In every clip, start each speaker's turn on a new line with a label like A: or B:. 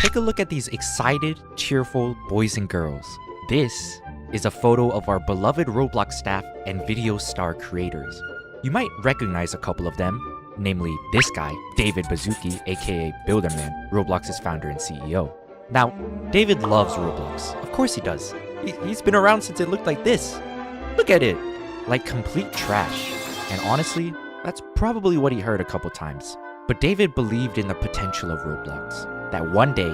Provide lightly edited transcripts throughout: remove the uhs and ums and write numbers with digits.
A: Take a look at these excited, cheerful boys and girls. This is a photo of our beloved Roblox staff and video star creators. You might recognize a couple of them, namely this guy, David Baszucki, aka Builderman, Roblox's founder and CEO. Now, David loves Roblox. Of course he does. He's been around since it looked like this. Look at it! Like complete trash. And honestly, that's probably what he heard a couple times. But David believed in the potential of Roblox, that one day,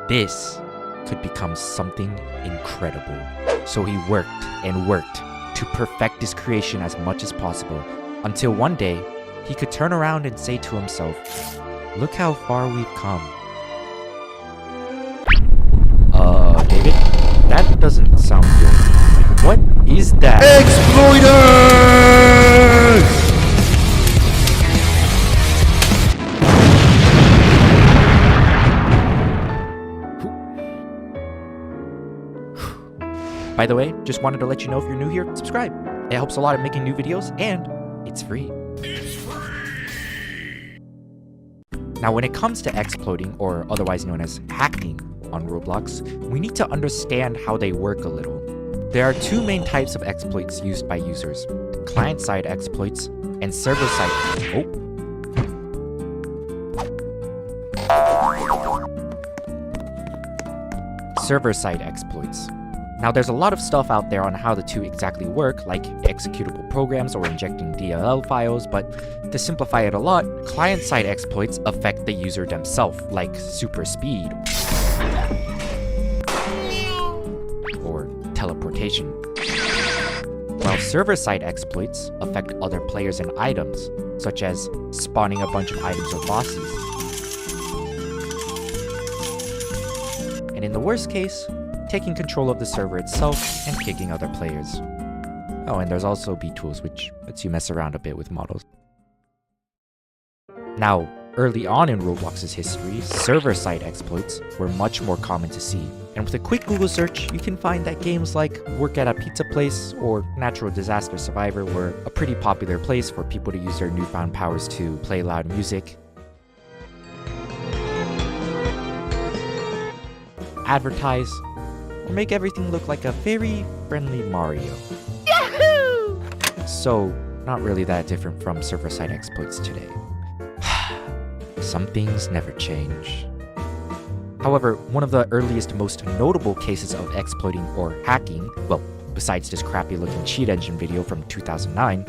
A: this could become something incredible. So he worked and worked to perfect his creation as much as possible, until one day, he could turn around and say to himself, "Look how far we've come." David? That doesn't sound good. What is that?
B: Exploiters!
A: By the way, just wanted to let you know if you're new here, subscribe. It helps a lot in making new videos, and it's free. Now, when it comes to exploiting, or otherwise known as hacking, on Roblox, we need to understand how they work a little. There are two main types of exploits used by users: client-side exploits and server-side. Server-side exploits. Now, there's a lot of stuff out there on how the two exactly work, like executable programs or injecting DLL files, but to simplify it a lot, client-side exploits affect the user themselves, like super speed or teleportation, while server-side exploits affect other players and items, such as spawning a bunch of items or bosses. And in the worst case, taking control of the server itself and kicking other players. Oh, and there's also B-tools, which lets you mess around a bit with models. Now, early on in Roblox's history, server-side exploits were much more common to see. And with a quick Google search, you can find that games like Work at a Pizza Place or Natural Disaster Survivor were a pretty popular place for people to use their newfound powers to play loud music, advertise, or make everything look like a very friendly Mario. Yahoo! So, not really that different from server-side exploits today. Some things never change. However, one of the earliest, most notable cases of exploiting or hacking, well, besides this crappy looking cheat engine video from 2009,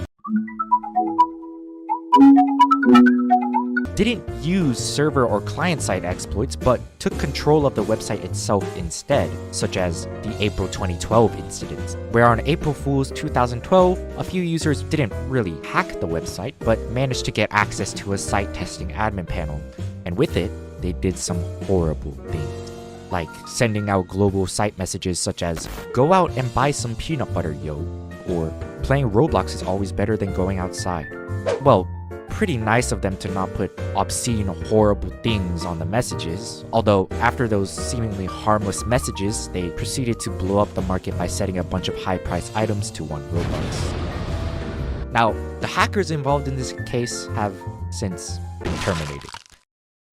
A: didn't use server or client-side exploits, but took control of the website itself instead, such as the April 2012 incident, where on April Fool's 2012, a few users didn't really hack the website, but managed to get access to a site testing admin panel, and with it, they did some horrible things, like sending out global site messages such as, "Go out and buy some peanut butter, yo," or "Playing Roblox is always better than going outside." Well, pretty nice of them to not put obscene, horrible things on the messages, although after those seemingly harmless messages, they proceeded to blow up the market by setting a bunch of high-priced items to 1 Robux. Now, the hackers involved in this case have since been terminated.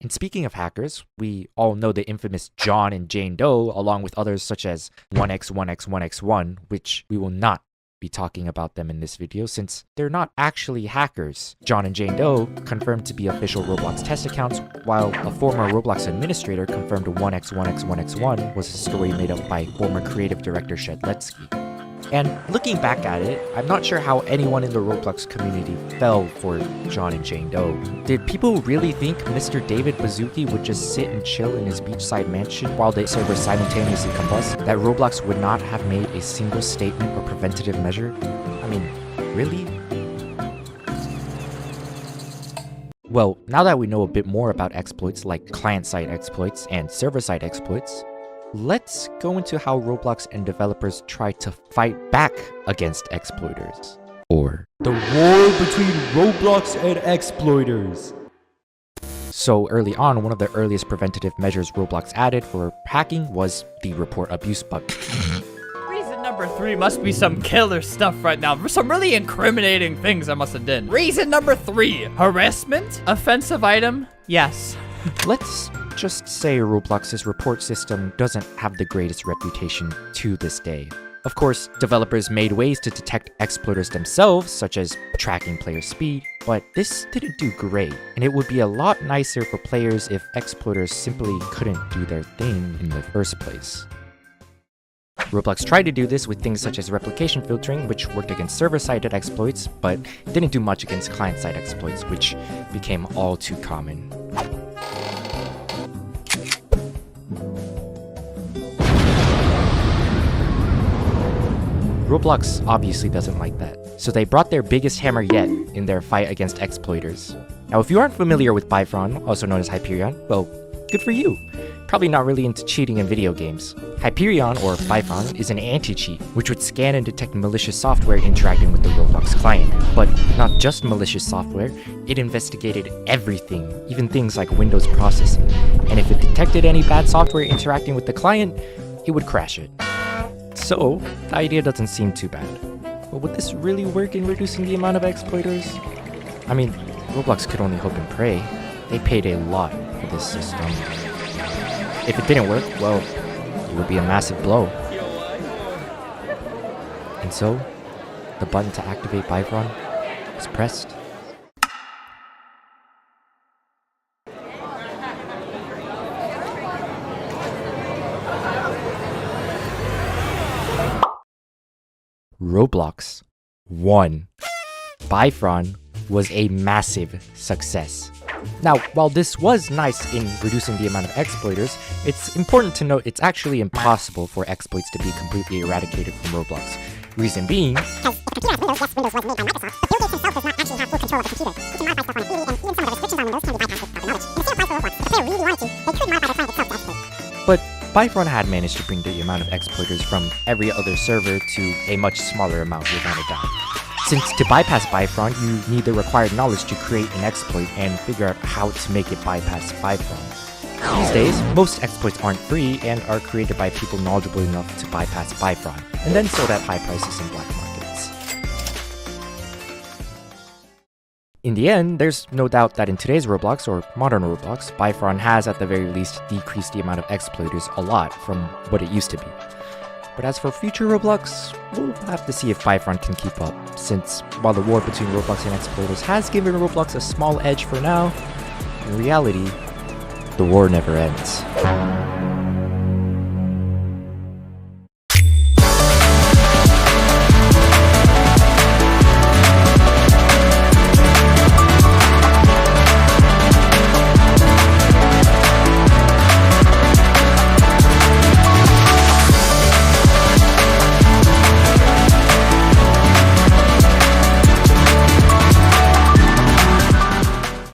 A: And speaking of hackers, we all know the infamous John and Jane Doe, along with others such as 1x1x1x1, which we will not be talking about them in this video since they're not actually hackers. John and Jane Doe confirmed to be official Roblox test accounts, while a former Roblox administrator confirmed 1x1x1x1 was a story made up by former creative director Shedletsky. And looking back at it, I'm not sure how anyone in the Roblox community fell for John and Jane Doe. Did people really think Mr. David Baszucki would just sit and chill in his beachside mansion while the server simultaneously combust? That Roblox would not have made a single statement or preventative measure? I mean, really? Well, now that we know a bit more about exploits like client-side exploits and server-side exploits, let's go into how Roblox and developers try to fight back against exploiters. Or the war between Roblox and exploiters. So early on, one of the earliest preventative measures Roblox added for hacking was the report abuse button.
C: Reason number 3 must be some killer stuff right now. Some really incriminating things I must have done. Reason number 3, harassment? Offensive item? Yes.
A: Let's just say Roblox's report system doesn't have the greatest reputation to this day. Of course, developers made ways to detect exploiters themselves, such as tracking player speed, but this didn't do great, and it would be a lot nicer for players if exploiters simply couldn't do their thing in the first place. Roblox tried to do this with things such as replication filtering, which worked against server-side exploits, but didn't do much against client-side exploits, which became all too common. Roblox obviously doesn't like that, so they brought their biggest hammer yet in their fight against exploiters. Now, if you aren't familiar with Bifron, also known as Hyperion, well, good for you. Probably not really into cheating in video games. Hyperion, or Bifron, is an anti-cheat, which would scan and detect malicious software interacting with the Roblox client. But not just malicious software, it investigated everything, even things like Windows processing. And if it detected any bad software interacting with the client, it would crash it. So, the idea doesn't seem too bad. But would this really work in reducing the amount of exploiters? I mean, Roblox could only hope and pray. They paid a lot for this system. If it didn't work, well, it would be a massive blow. And so, the button to activate Bifron is pressed. Roblox won. Bifron was a massive success. Now, while this was nice in reducing the amount of exploiters, it's important to note it's actually impossible for exploits to be completely eradicated from Roblox. Reason being,
B: Because if a computer has Windows, yes, Windows was made by Microsoft, but Bill Gates himself does not actually have full control of the computer. He can modify stuff on it freely, and even some of the restrictions on Windows can be bypassed with proper knowledge. And the same applies for Roblox. If a player really wanted to, they could modify the client itself to exploit.
A: but Bifron had managed to bring the amount of exploiters from every other server to a much smaller amount without a doubt. Since to bypass Bifron, you need the required knowledge to create an exploit and figure out how to make it bypass Bifron. These days, most exploits aren't free and are created by people knowledgeable enough to bypass Bifron, and then sold at high prices in black markets. In the end, there's no doubt that in today's Roblox, or modern Roblox, Bifron has at the very least decreased the amount of exploiters a lot from what it used to be. But as for future Roblox, we'll have to see if Bifron can keep up, since while the war between Roblox and exploiters has given Roblox a small edge for now, in reality, the war never ends.